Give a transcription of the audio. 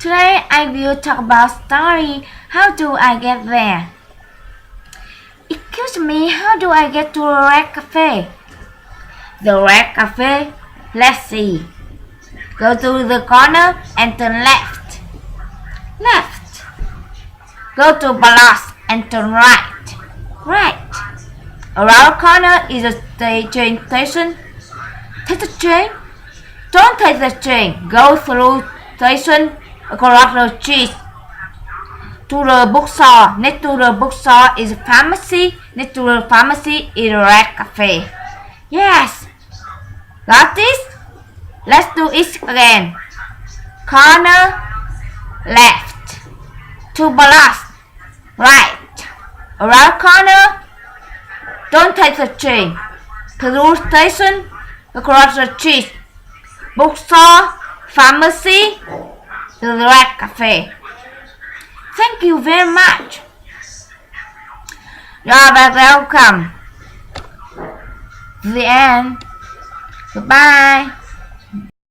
Today I will talk about story. How do I get there? Excuse me, how do I get to the Red Cafe? The Red Cafe? Let's see. Go to the corner and turn left. Left. Go to Palace and turn right. Right. Around the corner is the train station. Take the train. Don't take the train. Go through station across the street to the bookstore. Next to the bookstore is a pharmacy. Next to the pharmacy is a Red Cafe. Yes. Got this? Let's do it again. Corner left. To Palace. Right. Around corner. Don't take the train. Through station across the street. Bookstore, pharmacy, the Red Cafe. Thank you very much. You are very welcome. The end. Goodbye.